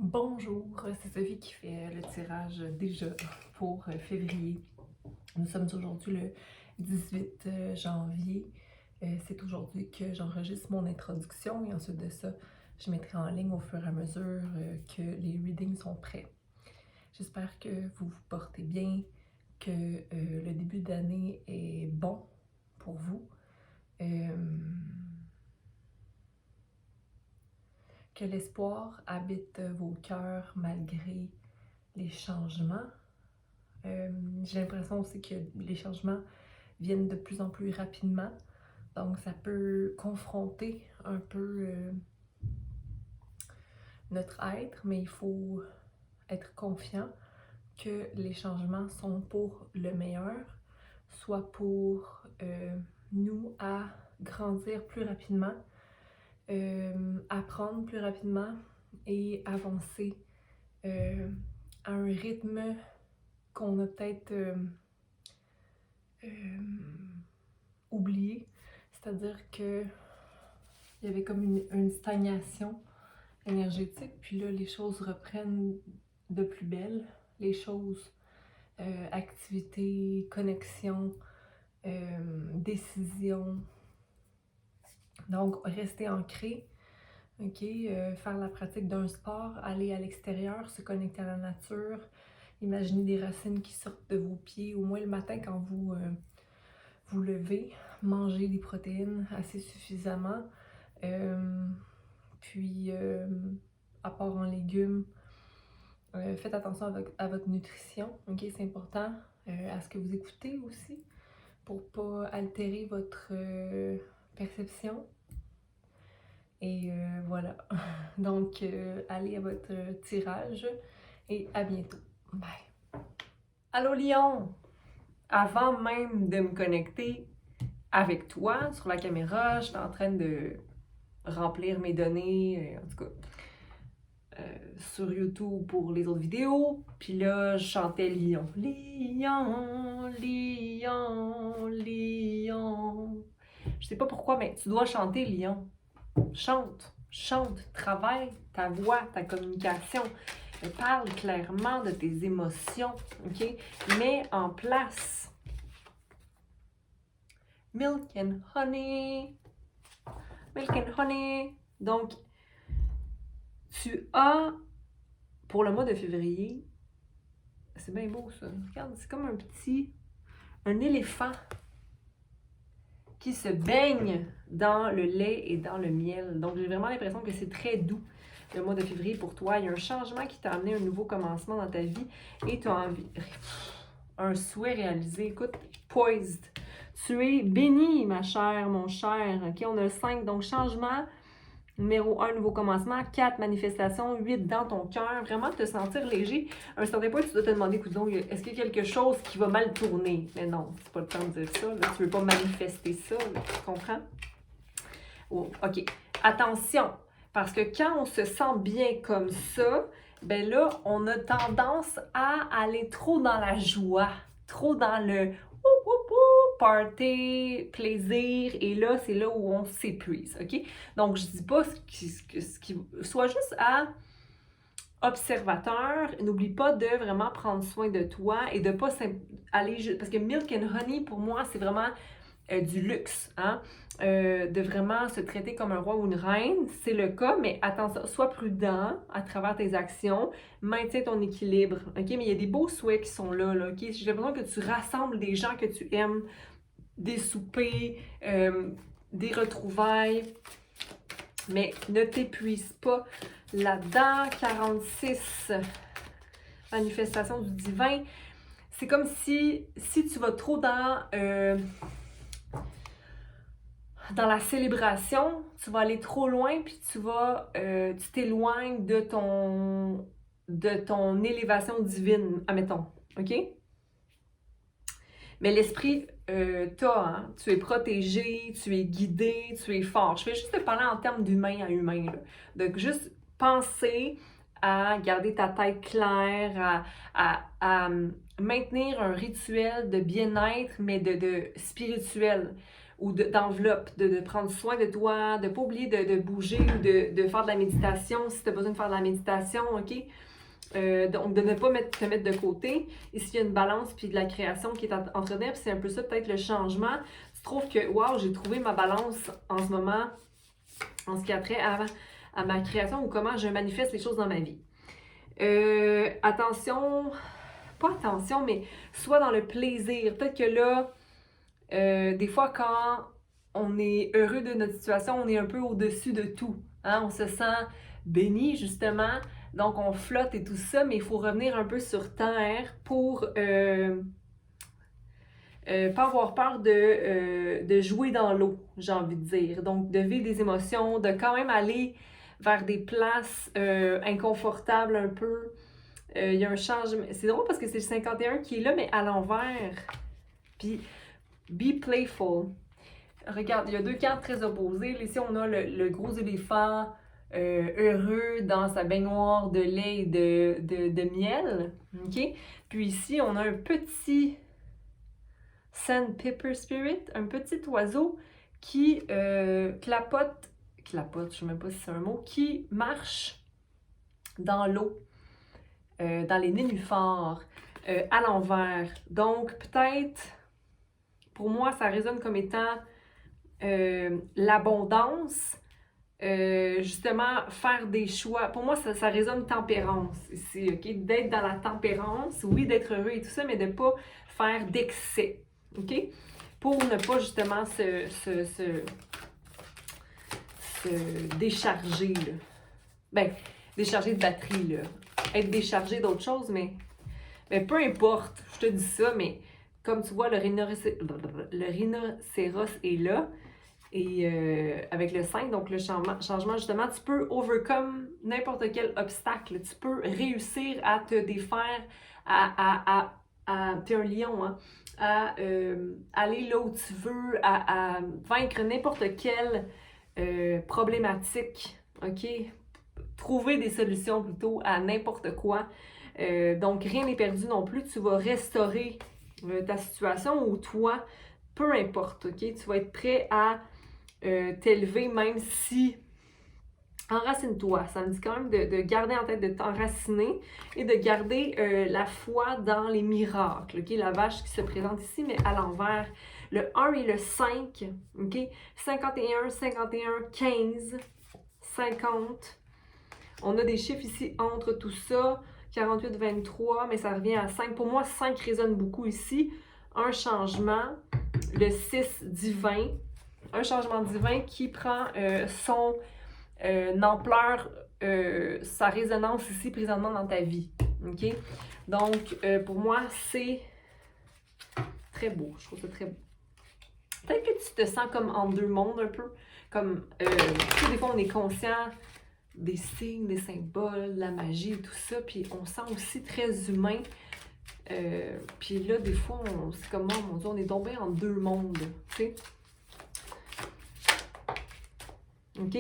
Bonjour, c'est Sophie qui fait le tirage déjà pour février. Nous sommes aujourd'hui le 18 janvier. C'est aujourd'hui que j'enregistre mon introduction et ensuite de ça, je mettrai en ligne au fur et à mesure que les readings sont prêts. J'espère que vous vous portez bien, que le début d'année est bon pour vous. Que l'espoir habite vos cœurs malgré les changements. J'ai l'impression aussi que les changements viennent de plus en plus rapidement, donc ça peut confronter un peu notre être, mais il faut être confiant que les changements sont pour le meilleur, soit pour nous à grandir plus rapidement, apprendre plus rapidement et avancer à un rythme qu'on a peut-être oublié. C'est-à-dire que il y avait comme une stagnation énergétique, puis là, les choses reprennent de plus belle. Les choses, activités, connexions, décisions. Donc, rester ancré, ok? Faire la pratique d'un sport, aller à l'extérieur, se connecter à la nature, imaginer des racines qui sortent de vos pieds, au moins le matin quand vous vous levez, manger des protéines assez suffisamment, puis apport en légumes, faites attention à votre nutrition, ok? C'est important, à ce que vous écoutez aussi, pour pas altérer votre perception. Et voilà. Donc, allez à votre tirage et à bientôt. Bye! Allô Lyon! Avant même de me connecter avec toi sur la caméra, j'étais en train de remplir mes données, en tout cas sur YouTube pour les autres vidéos. Puis là, je chantais Lion. Lion, Lion, Lion. Je sais pas pourquoi, mais tu dois chanter Lion. Chante, chante, travaille ta voix, ta communication. Parle clairement de tes émotions, ok? Mets en place. Milk and honey. Milk and honey. Donc, tu as, pour le mois de février, c'est bien beau ça. Regarde, c'est comme un éléphant qui se baigne dans le lait et dans le miel. Donc, j'ai vraiment l'impression que c'est très doux le mois de février pour toi. Il y a un changement qui t'a amené un nouveau commencement dans ta vie et tu as envie, un souhait réalisé. Écoute, poised. Tu es béni, ma chère, mon cher. OK, on a le 5, donc changement. Numéro 1, nouveau commencement. 4, manifestation. 8, dans ton cœur. Vraiment te sentir léger. À un certain point, tu dois te demander, est-ce qu'il y a quelque chose qui va mal tourner? Mais non, c'est pas le temps de dire ça. Là. Tu veux pas manifester ça. Là, tu comprends? Oh, OK. Attention, parce que quand on se sent bien comme ça, ben là, on a tendance à aller trop dans la joie, trop dans le party, plaisir, et là, c'est là où on s'épuise, OK? Donc, je dis pas ce qui soit juste à observateur, n'oublie pas de vraiment prendre soin de toi et de pas aller... Parce que Milk and Honey, pour moi, c'est vraiment du luxe, hein? De vraiment se traiter comme un roi ou une reine, c'est le cas, mais attention, sois prudent à travers tes actions, maintiens ton équilibre, ok? Mais il y a des beaux souhaits qui sont là, ok? J'ai besoin que tu rassembles des gens que tu aimes, des soupers, des retrouvailles, mais ne t'épuise pas là-dedans. 46, manifestation du divin, c'est comme si tu vas trop dans la célébration, tu vas aller trop loin, puis tu t'éloignes de ton élévation divine, admettons, ok? Mais l'esprit hein? Tu es protégé, tu es guidé, tu es fort. Je fais juste te parler en termes d'humain à humain, là. Donc, juste penser à garder ta tête claire, à maintenir un rituel de bien-être, mais de spirituel, ou d'enveloppe, de prendre soin de toi, de ne pas oublier de bouger ou de faire de la méditation si tu as besoin de faire de la méditation, OK? Donc, de ne pas te mettre de côté. Ici, il y a une balance puis de la création qui est entretenue, puis c'est un peu ça, peut-être le changement. Tu trouves que, wow, j'ai trouvé ma balance en ce moment, en ce qui a trait à ma création ou comment je manifeste les choses dans ma vie. Attention, pas attention, mais sois dans le plaisir. Peut-être que là, des fois, quand on est heureux de notre situation, on est un peu au-dessus de tout. Hein? On se sent béni, justement. Donc, on flotte et tout ça, mais il faut revenir un peu sur terre pour pas avoir peur de jouer dans l'eau, j'ai envie de dire. Donc, de vivre des émotions, de quand même aller vers des places inconfortables un peu. Il y a un changement. C'est drôle parce que c'est le 51 qui est là, mais à l'envers. Puis, be playful. Regarde, il y a deux cartes très opposées. Ici, on a le gros éléphant heureux dans sa baignoire de lait et de miel. OK? Puis ici, on a un petit sandpiper spirit, un petit oiseau qui clapote, je ne sais même pas si c'est un mot, qui marche dans l'eau, dans les nénuphars, à l'envers. Donc, peut-être, pour moi, ça résonne comme étant l'abondance, justement, faire des choix. Pour moi, ça résonne tempérance ici, OK? D'être dans la tempérance, oui, d'être heureux et tout ça, mais de ne pas faire d'excès, OK? Pour ne pas, justement, se décharger, là. Ben, décharger de batterie, là. Être déchargé d'autres choses, mais peu importe, je te dis ça, mais comme tu vois, le rhinocéros est là. Et avec le 5, donc le changement, justement, tu peux overcome n'importe quel obstacle. Tu peux réussir à te défaire, t'es un lion, hein, à aller là où tu veux, à vaincre n'importe quelle problématique, OK? Trouver des solutions plutôt à n'importe quoi. Donc, rien n'est perdu non plus. Tu vas restaurer ta situation ou toi, peu importe, OK? Tu vas être prêt à t'élever, même si enracine-toi. Ça me dit quand même de garder en tête de t'enraciner et de garder la foi dans les miracles. OK? La vache qui se présente ici, mais à l'envers. Le 1 et le 5, OK? 51, 51, 15, 50. On a des chiffres ici entre tout ça. 48, 23, mais ça revient à 5. Pour moi, 5 résonne beaucoup ici. Un changement. Le 6, divin. Un changement divin qui prend son ampleur, sa résonance ici présentement dans ta vie. OK? Donc, pour moi, c'est très beau. Je trouve ça très beau. Peut-être que tu te sens comme en deux mondes un peu. Comme, tu sais, des fois, on est conscient des signes, des symboles, de la magie et tout ça. Puis on sent aussi très humain. Puis là, des fois, c'est comme, oh mon Dieu, on est tombé en deux mondes. Tu sais? OK?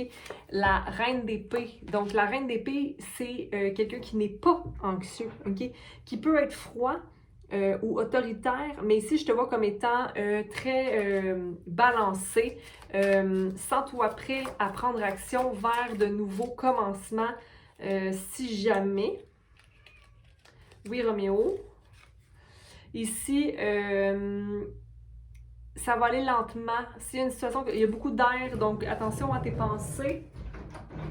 La reine d'épée. Donc, la reine d'épée, c'est quelqu'un qui n'est pas anxieux, OK? Qui peut être froid ou autoritaire, mais ici, je te vois comme étant très balancé. Sens-toi prêt à prendre action vers de nouveaux commencements si jamais. Oui, Roméo. Ici, ça va aller lentement. S'il y a une situation, il y a beaucoup d'air, donc attention à tes pensées.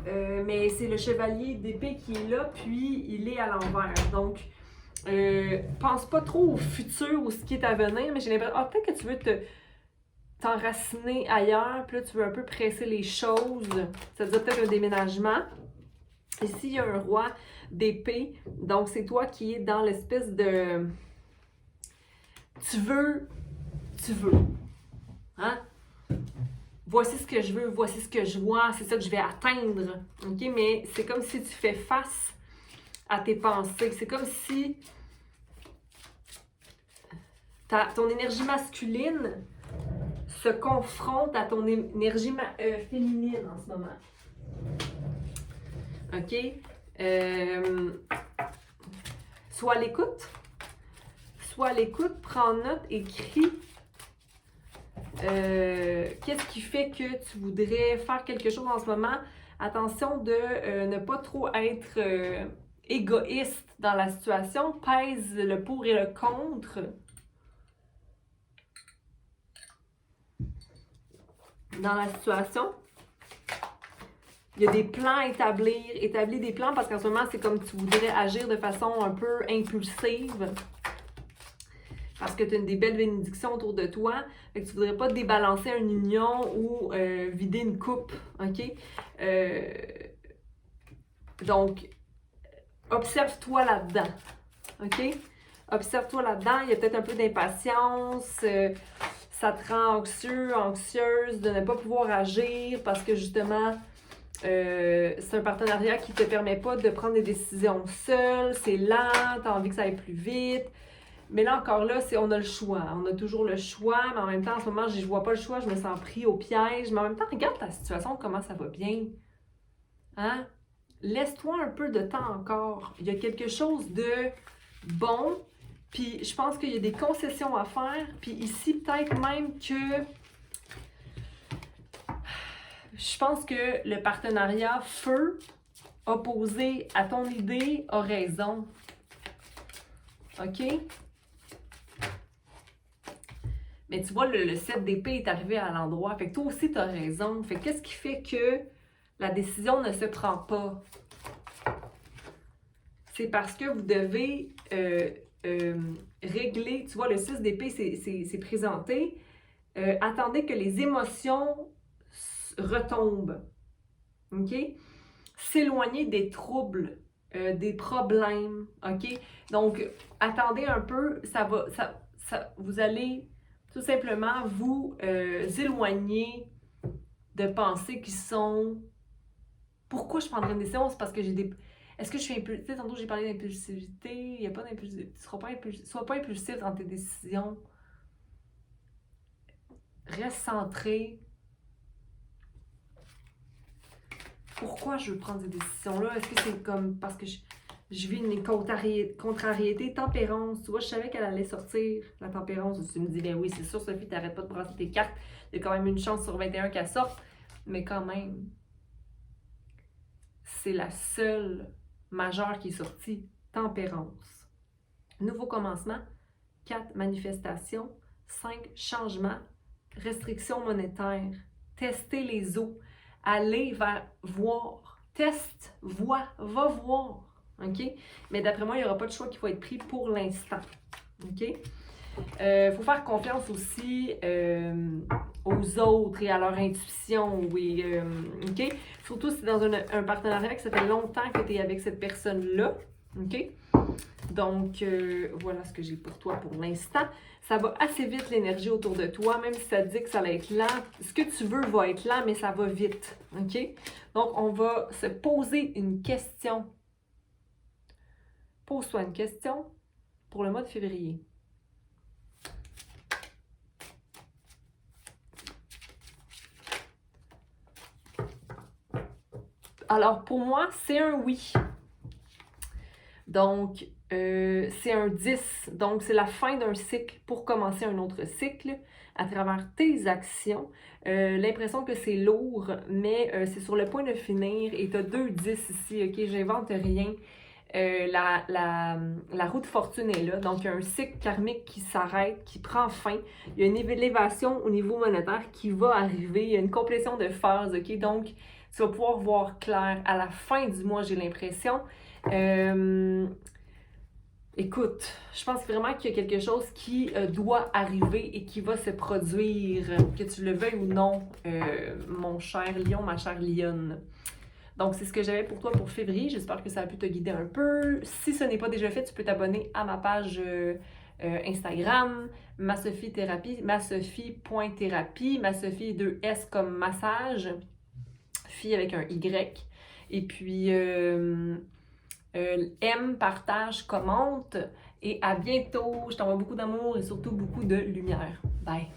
Mais c'est le chevalier d'épée qui est là, puis il est à l'envers. Donc, pense pas trop au futur ou ce qui est à venir, mais j'ai l'impression, peut-être que tu veux t'enraciner ailleurs, puis là, tu veux un peu presser les choses. Ça veut dire peut-être un déménagement. Ici, il y a un roi d'épée, donc c'est toi qui es dans l'espèce de... Tu veux. Hein? Voici ce que je veux, voici ce que je vois, c'est ça que je vais atteindre. OK? Mais c'est comme si tu fais face à tes pensées. C'est comme si ton énergie masculine se confronte à ton énergie féminine en ce moment. OK? Sois à l'écoute. Sois à l'écoute, prends note, écris. Qu'est-ce qui fait que tu voudrais faire quelque chose en ce moment? Attention de ne pas trop être égoïste dans la situation. Pèse le pour et le contre. Dans la situation. Il y a des plans à établir. Établis des plans parce qu'en ce moment, c'est comme tu voudrais agir de façon un peu impulsive. Parce que tu as des belles bénédictions autour de toi. Fait que tu ne voudrais pas débalancer une union ou vider une coupe. OK? Donc, observe-toi là-dedans. OK? Observe-toi là-dedans. Il y a peut-être un peu d'impatience. Ça te rend anxieux, anxieuse de ne pas pouvoir agir parce que justement, c'est un partenariat qui ne te permet pas de prendre des décisions seul. C'est lent. Tu as envie que ça aille plus vite. Mais là, encore là, on a le choix. On a toujours le choix, mais en même temps, en ce moment, je ne vois pas le choix, je me sens pris au piège. Mais en même temps, regarde ta situation, comment ça va bien. Hein? Laisse-toi un peu de temps encore. Il y a quelque chose de bon, puis je pense qu'il y a des concessions à faire. Puis ici, peut-être même que... Je pense que le partenariat feu opposé à ton idée a raison. OK? Mais tu vois, le 7 d'épée est arrivé à l'endroit. Fait que toi aussi, tu as raison. Fait que qu'est-ce qui fait que la décision ne se prend pas? C'est parce que vous devez régler. Tu vois, le 6 d'épée c'est présenté. Attendez que les émotions retombent. OK? S'éloigner des troubles, des problèmes. OK? Donc, attendez un peu. Vous allez tout simplement vous éloigner de pensées qui sont... Pourquoi je prendrais une décision? C'est parce que j'ai des... Est-ce que je suis impulsive? Tu sais, tantôt j'ai parlé d'impulsivité. Il n'y a pas d'impulsivité. Tu ne sois pas impulsif dans tes décisions. Reste centré. Pourquoi je veux prendre ces décisions-là? Est-ce que c'est comme parce que je vis une contrariété, tempérance? Tu vois, je savais qu'elle allait sortir, la tempérance. Tu me dis, ben oui, c'est sûr, Sophie, t'arrêtes pas de brasser tes cartes. Il y a quand même une chance sur 21 qu'elle sorte. Mais quand même, c'est la seule majeure qui est sortie. Tempérance. Nouveau commencement. 4, manifestation. 5, changement. Restriction monétaire. Tester les eaux. Aller vers voir. Teste, vois, va voir. OK? Mais d'après moi, il n'y aura pas de choix qui va être pris pour l'instant. OK? Faut faire confiance aussi aux autres et à leur intuition. Oui, OK? Surtout si c'est dans un partenariat que ça fait longtemps que tu es avec cette personne-là. OK? Donc, voilà ce que j'ai pour toi pour l'instant. Ça va assez vite l'énergie autour de toi, même si ça te dit que ça va être lent. Ce que tu veux va être lent, mais ça va vite. OK? Donc, on va se poser une question. Pose-toi une question pour le mois de février. Alors, pour moi, c'est un oui. Donc, c'est un 10. Donc, c'est la fin d'un cycle pour commencer un autre cycle à travers tes actions. L'impression que c'est lourd, mais c'est sur le point de finir. Et tu as 2 10 ici, OK? J'invente rien. La roue de fortune est là. Donc, il y a un cycle karmique qui s'arrête, qui prend fin. Il y a une élévation au niveau monétaire qui va arriver. Il y a une complétion de phase, OK? Donc, tu vas pouvoir voir clair à la fin du mois, j'ai l'impression. Écoute, je pense vraiment qu'il y a quelque chose qui doit arriver et qui va se produire, que tu le veuilles ou non, mon cher lion, ma chère lionne. Donc, c'est ce que j'avais pour toi pour février. J'espère que ça a pu te guider un peu. Si ce n'est pas déjà fait, tu peux t'abonner à ma page Instagram, Masophie Thérapie, masophie.thérapie, Masophie 2S comme massage, fille avec un Y. Et puis, aime, partage, commente. Et à bientôt. Je t'envoie beaucoup d'amour et surtout beaucoup de lumière. Bye!